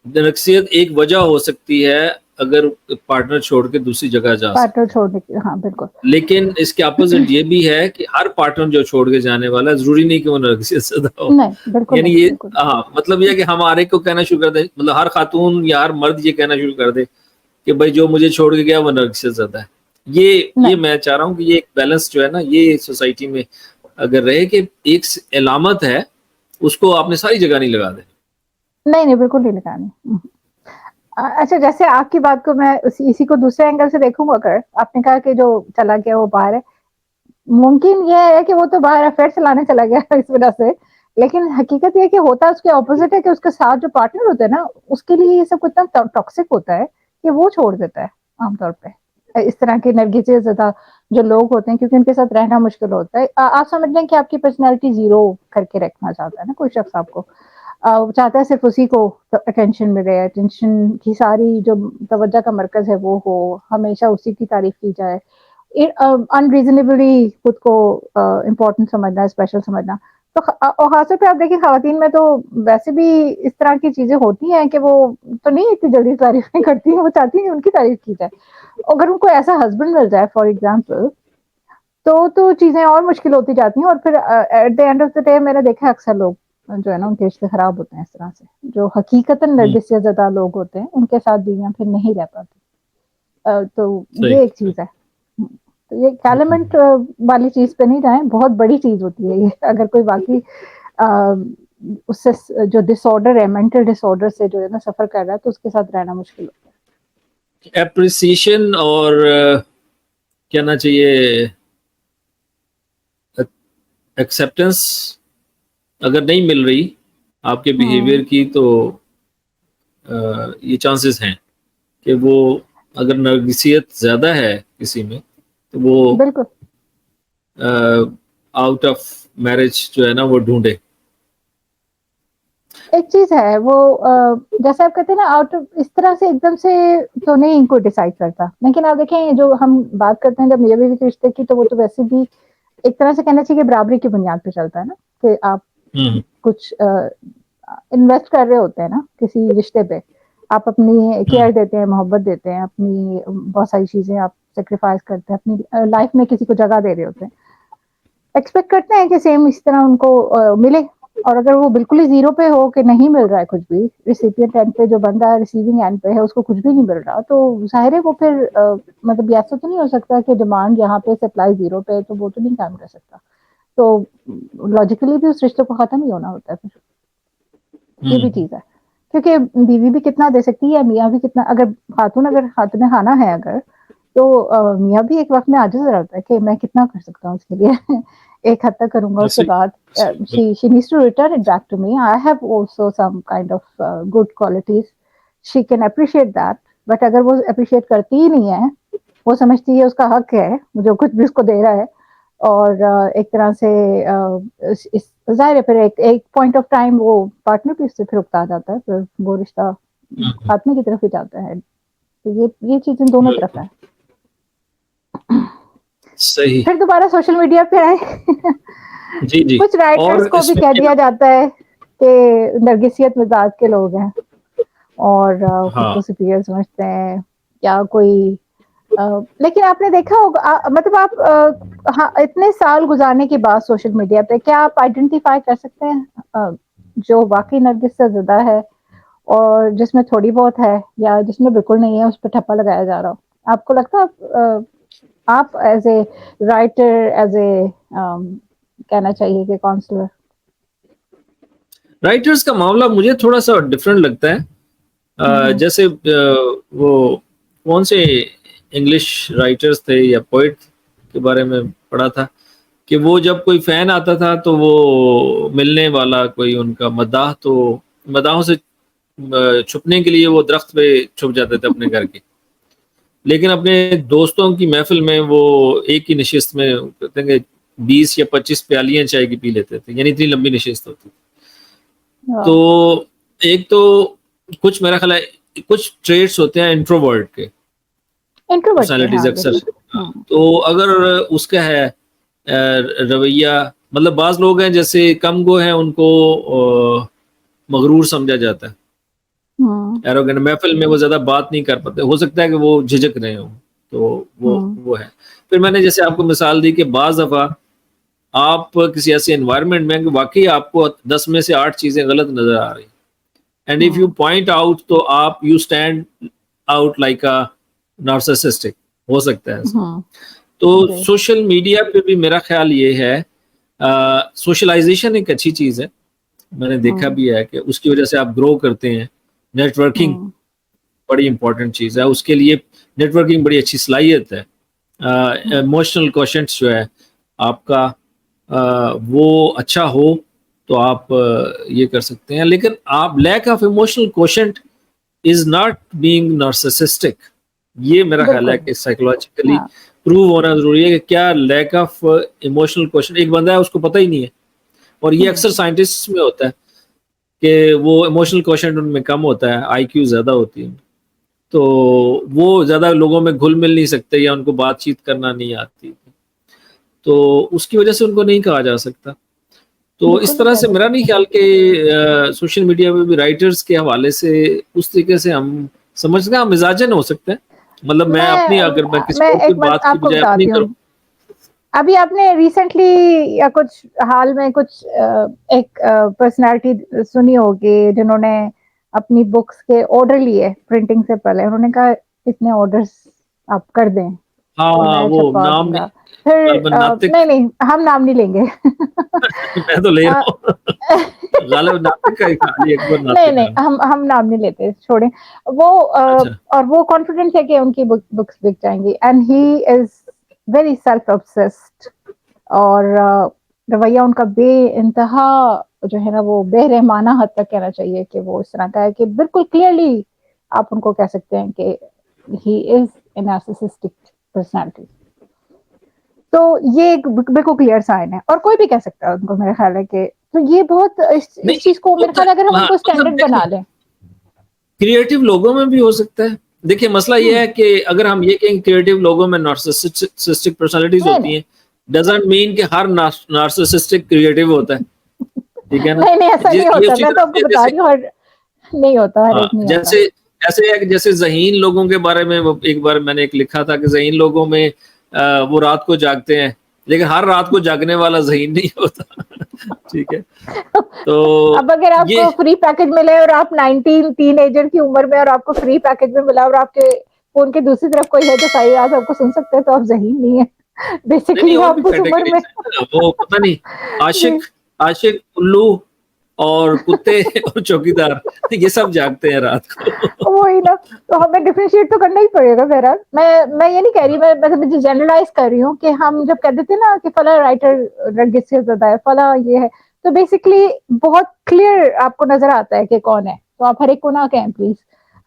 Speaker 2: نرگسیت ایک وجہ ہو سکتی ہے اگر پارٹنر چھوڑ کے دوسری جگہ جا سکتے
Speaker 1: پارٹنر چھوڑنے کی, ہاں بالکل.
Speaker 2: لیکن اس کے اپوزٹ یہ بھی ہے کہ ہر پارٹنر جو چھوڑ کے جانے والا ضروری نہیں کہ وہ نرگسیت زدہ ہو.
Speaker 1: نہیں بالکل
Speaker 2: یعنی
Speaker 1: نہیں,
Speaker 2: یہ
Speaker 1: بالکل.
Speaker 2: ہاں مطلب یہ کہ ہم ہر ایک کو کہنا شروع کر دیں, مطلب ہر خاتون یا ہر مرد یہ کہنا شروع کر دے کہ بھائی جو مجھے چھوڑ کے گیا وہ نرگسیت زدہ ہے. یہ میں چاہ رہا ہوں کہ یہ ایک بیلنس جو ہے نا یہ سوسائٹی میں اگر رہے کہ ایک علامت ہے اس کو آپ نے ساری جگہ نہیں لگا دیں.
Speaker 1: نہیں بالکل نہیں لگانی. اچھا جیسے آپ کی بات کو میں اسی کو دوسرے اینگل سے دیکھوں گا, اگر آپ نے کہا کہ جو چلا گیا وہ باہر ہے, ممکن یہ ہے کہ وہ تو باہر افیئر چلانے چلا گیا اس وجہ سے, لیکن حقیقت یہ کہ ہوتا اس کے اپوزٹ ہے کہ اس کے ساتھ جو پارٹنر ہوتا ہے نا اس کے لیے یہ سب اتنا ٹاکسک ہوتا ہے کہ وہ چھوڑ دیتا ہے عام طور پہ اس طرح کے نرگسیت زدہ جو لوگ ہوتے ہیں, کیونکہ ان کے ساتھ رہنا مشکل ہوتا ہے. آپ سمجھ لیں کہ آپ کی پرسنالٹی زیرو کر کے رکھنا چاہتا ہے نا کوئی شخص, آپ کو چاہتا ہے صرف اسی کو اٹینشن ملے, اٹینشن کی ساری جو توجہ کا مرکز ہے وہ ہو, ہمیشہ اسی کی تعریف کی جائے, انریزنیبلی خود کو امپورٹنٹ سمجھنا, اسپیشل سمجھنا. تو خاص طور پہ آپ دیکھیں خواتین میں تو ویسے بھی اس طرح کی چیزیں ہوتی ہیں کہ وہ تو نہیں اتنی جلدی تعریف نہیں کرتی ہیں, وہ چاہتی ہیں ان کی تعریف کی جائے. اگر ان کو ایسا ہسبینڈ مل جائے فار ایگزامپل تو چیزیں اور مشکل ہوتی جاتی ہیں, اور پھر at the end of the day میں نے دیکھا اکثر لوگ جو ہے نا ان کے رشتے خراب ہوتے ہیں اس طرح سے, جو حقیقتاً نرگسیت زدہ لوگ ہوتے ہیں ان کے ساتھ بیویاں پھر نہیں رہ پاتی. تو یہ ایک چیز ہے. تو یہ ایلیمنٹ والی چیز پہ نہیں جائیں, بہت بڑی چیز ہوتی ہے یہ. اگر کوئی واقعی اس سے جو ڈس آرڈر ہے, مینٹل ڈس آرڈر سے جو ہے نا سفر کر رہا ہے, تو اس کے ساتھ رہنا مشکل ہوتا ہے.
Speaker 2: اپریسیشن اور کہنا چاہیے ایکسیپٹنس اگر نہیں مل رہی آپ کے بیہیویئر کی, تو یہ چانسز ہیں کہ وہ اگر نرگسیت زیادہ ہے کسی میں تو وہ
Speaker 1: بالکل
Speaker 2: آؤٹ آف میرج جو ہے نا وہ ڈھونڈے.
Speaker 1: ایک چیز ہے وہ جیسے آپ کہتے ہیں نا آؤٹ اس طرح سے ایک دم سے تو نہیں ان کو ڈیسائڈ کرتا, لیکن آپ دیکھیں جو ہم بات کرتے ہیں جب میاں بیوی کے رشتے کی, تو وہ تو ویسے بھی ایک طرح سے کہنا چاہیے کہ برابری کی بنیاد پہ چلتا ہے نا, کہ آپ کچھ انویسٹ کر رہے ہوتے ہیں نا کسی رشتے پہ, آپ اپنی کیئر دیتے ہیں, محبت دیتے ہیں, اپنی بہت ساری چیزیں آپ سیکریفائز کرتے ہیں, اپنی لائف میں کسی کو جگہ دے رہے ہوتے ہیں, ایکسپیکٹ کرتے ہیں کہ سیم اس طرح ان کو ملے. اور اگر وہ بالکل ہی زیرو پہ ہو کہ نہیں مل رہا ہے کچھ بھی, ریسیپینٹ اینڈ پہ جو بندہ ریسیونگ اینڈ پہ ہے اس کو کچھ بھی نہیں مل رہا, تو ظاہر ہے وہ پھر مطلب ایسا تو نہیں ہو سکتا کہ ڈیمانڈ یہاں پہ سپلائی زیرو پہ, تو وہ تو نہیں کام کر سکتا. تو لاجیکلی بھی اس رشتے کو ختم ہی ہونا ہوتا ہے پھر. یہ بھی چیز ہے, کیونکہ بیوی بھی کتنا دے سکتی ہے, میاں بھی کتنا, اگر خاتون خانہ ہے اگر, تو میاں بھی ایک وقت میں عاجز رہتا ہے کہ میں کتنا کر سکتا ہوں اس کے لیے. ایک حد تک کروں گا, اس کے بعد she needs to return it back to me. I have also some kind of good qualities. She can appreciate that. But اگر وہ appreciate کرتی ہی نہیں ہے, وہ سمجھتی ہے اس کا حق ہے جو کچھ بھی اس کو دے رہا ہے, اور ایک طرح سے ظاہر ہے پھر ایک پوائنٹ آف ٹائم وہ پارٹنر بھی اس سے پھر اکتا جاتا ہے, پھر وہ رشتہ خاتمے کی طرف ہی جاتا ہے. تو یہ چیزیں دونوں طرف ہے.
Speaker 2: صحیح.
Speaker 1: پھر دوبارہ سوشل میڈیا پہ آئے,
Speaker 2: جی
Speaker 1: کچھ رائٹرز کو بھی کہہ دیا جاتا ہے کہ نرگسیت مزاج کے لوگ ہیں اور خود کو سپیریئر سمجھتے ہیں یا کوئی, لیکن آپ نے دیکھا ہوگا, مطلب آپ اتنے سال گزارنے کے بعد سوشل میڈیا پہ کیا آپ آئیڈینٹیفائی کر سکتے ہیں جو واقعی نرگس زدہ ہے اور جس میں تھوڑی بہت ہے, یا جس میں بالکل نہیں ہے اس پہ ٹھپا لگایا جا رہا ہو؟ آپ کو لگتا ہے آپ as a writer, as a کہنا چاہیے کہ کاؤنسلر؟
Speaker 2: رائٹرز کا معاملہ مجھے تھوڑا سا ڈفرینٹ لگتا ہے. جیسے وہ کون سے انگلش رائٹرز تھے یا پوئٹ کے بارے میں پڑھا تھا کہ وہ جب کوئی فین آتا تھا تو وہ ملنے والا کوئی ان کا مداح, تو مداحوں سے چھپنے کے لیے وہ درخت پہ چھپ جاتے تھے اپنے گھر کے, لیکن اپنے دوستوں کی محفل میں وہ ایک ہی نشست میں کہتے ہیں کہ 20 یا 25 پیالیاں چائے کی پی لیتے تھے, یعنی اتنی لمبی نشست ہوتی. تو ایک تو کچھ میرا خیال ہے کچھ ٹریٹس ہوتے ہیں انٹروورٹ کے, پرسنالٹیز اکثر, تو اگر اس کا ہے رویہ, مطلب بعض لوگ ہیں جیسے کم گو ہیں ان کو مغرور سمجھا جاتا ہے, ایروگینٹ محفل میں وہ زیادہ بات نہیں کر پاتے, ہو سکتا ہے کہ وہ جھجک رہے ہوں, تو وہ ہے. پھر میں نے جیسے آپ کو مثال دی کہ بعض دفعہ آپ کسی ایسے انوائرمنٹ میں کہ واقعی آپ کو 10 میں سے 8 چیزیں غلط نظر آ رہی, and if you point out تو آپ you stand out like a narcissist, ہو سکتا ہے ایسا. تو سوشل میڈیا پہ بھی میرا خیال یہ ہے, سوشلائزیشن ایک اچھی چیز ہے, میں نے دیکھا بھی ہے کہ اس کی وجہ سے آپ گرو کرتے ہیں. نیٹ ورکنگ بڑی امپورٹنٹ چیز ہے, اس کے لیے نیٹ ورکنگ بڑی اچھی صلاحیت ہے. ایموشنل کوشنٹس جو ہے آپ کا وہ اچھا ہو تو آپ یہ کر سکتے ہیں, لیکن آپ lack of emotional quotient is not being narcissistic. یہ میرا خیال ہے کہ سائیکولوجیکلی پروو ہونا ضروری ہے کہ کیا لیک آف ایموشنل کوشنٹ, ایک بندہ ہے اس کو پتہ ہی نہیں ہے, اور یہ اکثر سائنٹسٹ میں ہوتا ہے کہ وہ ایموشنل کوشنٹ ان میں کم ہوتا ہے, آئی کیو زیادہ ہوتی ہے, تو وہ زیادہ لوگوں میں گھل مل نہیں سکتے یا ان کو بات چیت کرنا نہیں آتی, تو اس کی وجہ سے ان کو نہیں کہا جا سکتا. تو اس طرح سے میرا نہیں خیال کہ سوشل میڈیا پہ بھی رائٹرز کے حوالے سے اس طریقے سے ہم سمجھتے ہیں مزاجن ہو سکتے ہیں. مطلب میں اپنی, اگر میں کسی اور کی بات کی بجائے اپنی کروں.
Speaker 1: ابھی آپ نے ریسنٹلی یا کچھ حال میں کچھ ایک پرسنالٹی سنی ہوگی جنہوں نے اپنی بکس کے آرڈر لیے پرنٹنگ سے پہلے, انہوں نے کہا اتنے آرڈرز آپ کر دیں,
Speaker 2: وہ نام
Speaker 1: پھر نہیں ہم نام نہیں لیں گے.
Speaker 2: میں تو لے رہا ہوں غالب ناطق کا ہی خالی ایک بار ناطق.
Speaker 1: نہیں ہم نام نہیں لیتے, چھوڑیں وہ. اور وہ کانفیڈنٹ ہے کہ ان کی بکس بک جائیں گی, and he is very self obsessed, اور رویہ ان کا بے انتہا جو ہے نا وہ بے رحمانہ حد تک کہنا چاہیے کہ وہ اس طرح کا ہے کہ بالکل کلیئرلی آپ ان کو کہہ سکتے ہیں کہ ہی از اے نارسسسٹک پرسنالٹی. تو یہ ایک بالکل کلیئر سائن ہے, اور کوئی بھی کہہ سکتا ہے ان کو, میرا خیال ہے کہ تو یہ بہت اس چیز کو میرے خیال اگر ہم ان کو اسٹینڈرڈ بنا لیں.
Speaker 2: کریٹو لوگوں میں بھی ہو سکتا ہے. دیکھیں مسئلہ یہ ہے کہ اگر ہم یہ کہیں کریٹو لوگوں میں نارسسسٹک پرسنالٹیز ہوتی ہیں, ڈزنٹ مین کہ ہر نارسسسٹک کریٹو ہوتا ہے, ٹھیک ہے نا.
Speaker 1: نہیں ایسا نہیں ہوتا, میں تو آپ کو بتا رہی ہوں نہیں ہوتا, ہر ایک نہیں ہوتا.
Speaker 2: ایسے ہے کہ جیسے ذہین لوگوں کے بارے میں ایک بار میں نے ایک لکھا تھا کہ ذہین لوگوں میں وہ رات کو جاگتے ہیں, لیکن ہر رات کو جاگنے والا ذہین نہیں ہوتا, ٹھیک ہے. تو
Speaker 1: اب اگر آپ کو فری پیکج ملے اور آپ 19 ٹین ایجر کی عمر میں, اور آپ کو فری پیکج میں ملا, اور آپ کے فون کے دوسری طرف کوئی ہے جو ساری رات آپ کو سن سکتے ہیں, تو آپ ذہین نہیں ہیں بیسیکلی. آپ اس عمر میں
Speaker 2: وہ پتہ نہیں عاشق الو اور کتے اور چوکیدار یہ سب جاگتے ہیں رات کو.
Speaker 1: وہی نا, تو ہمیں ڈفرینشیٹ تو کرنا ہی پڑے گا. بہرحال میں یہ نہیں کہہ رہی, میں جنرلائز کر رہی ہوں کہ ہم جب کہہ دیتے نا کہ فلاں رائٹر نرگس زدہ ہے, فلاں یہ ہے, تو بیسکلی بہت کلیئر آپ کو نظر آتا ہے کہ کون ہے. تو آپ ہر ایک کو نہ کہیں پلیز,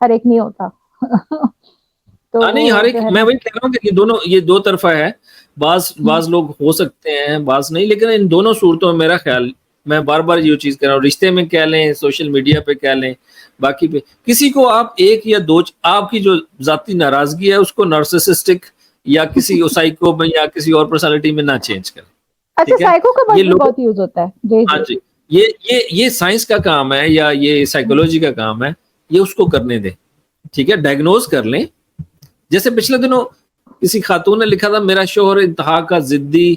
Speaker 1: ہر ایک نہیں ہوتا. تو
Speaker 2: نہیں ہر ایک, میں وہی کہہ رہا ہوں کہ یہ دو طرفہ ہے. بعض لوگ ہو سکتے ہیں, بعض نہیں, لیکن ان دونوں صورتوں میں میرا خیال, میں بار بار یہ چیز کہہ رہا ہوں, رشتے میں کہہ لیں, سوشل میڈیا پہ کہہ لیں, باقی پہ کسی کو آپ ایک یا دو, آپ کی جو ذاتی ناراضگی ہے اس کو نارسسسٹک یا کسی سائیکو میں یا کسی اور پرسنالٹی میں نہ چینج کریں.
Speaker 1: اچھا, سائیکو کا بہت یوز ہوتا ہے.
Speaker 2: ہاں جی, یہ سائنس کا کام ہے یا یہ سائیکولوجی کا کام ہے, یہ اس کو کرنے دیں, ٹھیک ہے. ڈائگنوز کر لیں. جیسے پچھلے دنوں کسی خاتون نے لکھا تھا, میرا شوہر انتہا کا ضدی,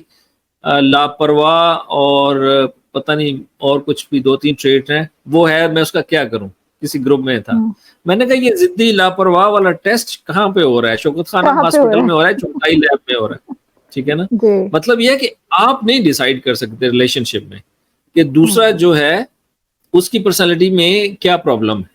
Speaker 2: لاپرواہ اور پتہ نہیں اور کچھ بھی 2-3 ٹریٹ ہیں, وہ ہے, میں اس کا کیا کروں. کسی گروپ میں تھا, میں نے کہا یہ ضدی لاپرواہ والا ٹیسٹ کہاں پہ ہو رہا ہے؟ شوکت خان ہاسپٹل میں ہو رہا ہے, چوٹائی لیب میں ہو رہا ہے, ٹھیک ہے نا. مطلب یہ ہے کہ آپ نہیں ڈیسائیڈ کر سکتے ریلیشن شپ میں کہ دوسرا جو ہے اس کی پرسنالٹی میں کیا پرابلم ہے.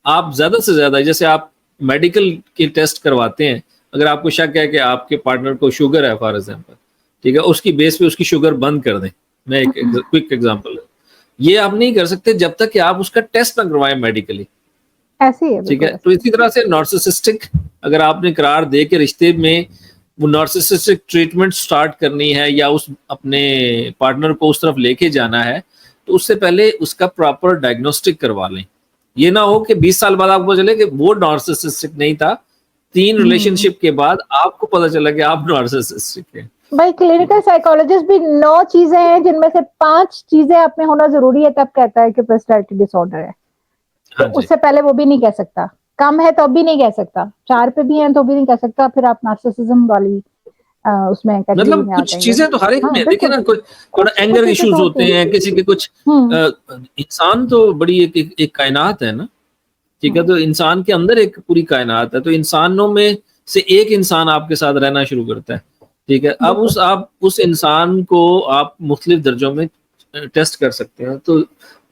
Speaker 2: آپ زیادہ سے زیادہ, جیسے آپ میڈیکل کے ٹیسٹ کرواتے ہیں, اگر آپ کو شک ہے کہ آپ کے پارٹنر کو شوگر ہے فار ایگزامپل, ٹھیک ہے, اس کی بیس پہ اس کی شوگر بند کر دیں. میں ایک کوئک ایگزامپل ہے, یہ آپ نہیں کر سکتے جب تک کہ آپ اس کا ٹیسٹ نہ کروائیں میڈیکلی, ٹھیک ہے. تو اسی طرح سے نارسسسٹک اگر آپ نے قرار دے کے رشتے میں وہ نارسسسٹک ٹریٹمنٹ سٹارٹ کرنی ہے یا اس اپنے پارٹنر کو اس طرف لے کے جانا ہے, تو اس سے پہلے اس کا پراپر ڈائگنوسٹک کروا لیں. یہ نہ ہو کہ 20 سال بعد آپ کو چلے کہ وہ نارسسسٹک نہیں تھا, 3 ریلیشن شپ کے بعد آپ کو پتا چلا کہ آپ نارسسسٹک ہیں.
Speaker 1: بھائی کلینکل سائیکالوجسٹ بھی 9 چیزیں ہیں جن میں سے 5 چیزیں آپ میں ہونا ضروری ہے, تب کہتا ہے کہ پرسنالٹی ڈس آرڈر ہے. تو اس سے پہلے وہ بھی نہیں کہہ سکتا, کم ہے تو اب بھی نہیں کہہ سکتا, 4 پہ بھی ہیں تو بھی نہیں کہہ سکتا, پھر آپ نارسسزم والی اس میں کیٹیگری
Speaker 2: مطلب
Speaker 1: میں
Speaker 2: کچھ
Speaker 1: آ جائیں گے.
Speaker 2: چیزیں تو ہر ایک میں دیکھیں نا, کوئی تھوڑا اینگر ایشوز ہوتے ہیں, کسی کے کچھ, انسان تو بڑی ایک کائنات ہے نا, ٹھیک ہے, تو انسان کے اندر ایک پوری کائنات ہے, تو انسانوں میں سے ایک انسان آپ کے ساتھ رہنا شروع کرتا ہے, ٹھیک ہے, اب آپ اس انسان کو آپ مختلف درجوں میں ٹیسٹ کر سکتے ہیں. تو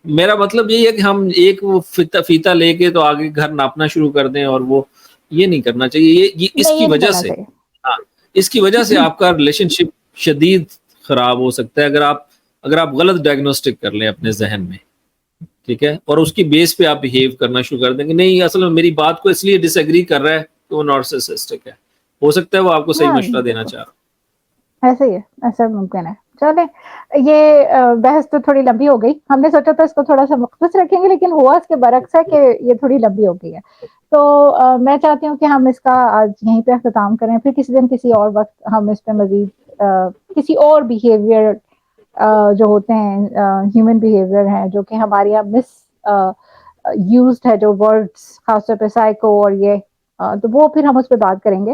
Speaker 2: میرا مطلب یہی ہے کہ ہم ایک وہ فیتا لے کے تو آگے گھر ناپنا شروع کر دیں, اور وہ یہ نہیں کرنا چاہیے. یہ اس کی وجہ سے, ہاں, اس کی وجہ سے آپ کا ریلیشن شپ شدید خراب ہو سکتا ہے اگر آپ غلط ڈائگنوسٹک کر لیں اپنے ذہن میں, ٹھیک ہے, اور اس کی بیس پہ آپ بہیو کرنا شروع کر دیں کہ نہیں اصل میں میری بات کو اس لیے ڈس ایگری کر رہا ہے کہ وہ نارسسسٹک ہے. ہو سکتا ہے وہ آپ کو صحیح مشورہ دینا چاہ رہا.
Speaker 1: ایسے ہی ہے, ایسا ممکن ہے. چلیں, یہ بحث تو تھوڑی لمبی ہو گئی, ہم نے سوچا تھا اس کو تھوڑا سا مختصر رکھیں گے, لیکن ہوا اس کے برعکس ہے کہ یہ تھوڑی لمبی ہو گئی ہے. تو میں چاہتی ہوں کہ ہم اس کا آج یہیں پہ اختتام کریں, پھر کسی دن کسی اور وقت ہم اس پہ مزید کسی اور بیہیویئر جو ہوتے ہیں, ہیومن بیہیویئر ہیں جو کہ ہمارے یہاں مس یوزڈ ہے, جو ورڈس خاص طور پہ سائیکو اور یہ, تو وہ پھر ہم اس پہ بات کریں گے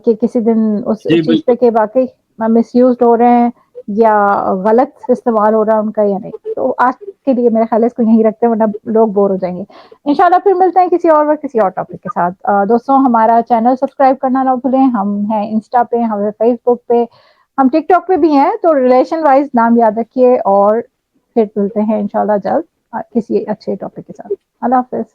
Speaker 1: کہ کسی دن اس چیز پہ کہ واقعی مس یوزڈ ہو رہے ہیں یا غلط استعمال ہو رہا ہے ان کا یا نہیں. تو آج کے لیے میرا خیال ہے اس کو یہیں رکھتے ہیں, ورنہ لوگ بور ہو جائیں گے. انشاءاللہ پھر ملتے ہیں کسی اور وقت کسی اور ٹاپک کے ساتھ. دوستوں, ہمارا چینل سبسکرائب کرنا نہ بھولیں. ہم ہیں انسٹا پہ, ہم فیس بک پہ, ہم ٹک ٹاک پہ بھی ہیں. تو ریلیشن وائز نام یاد رکھیے, اور پھر ملتے ہیں انشاءاللہ جلد کسی اچھے ٹاپک کے ساتھ. اللہ حافظ.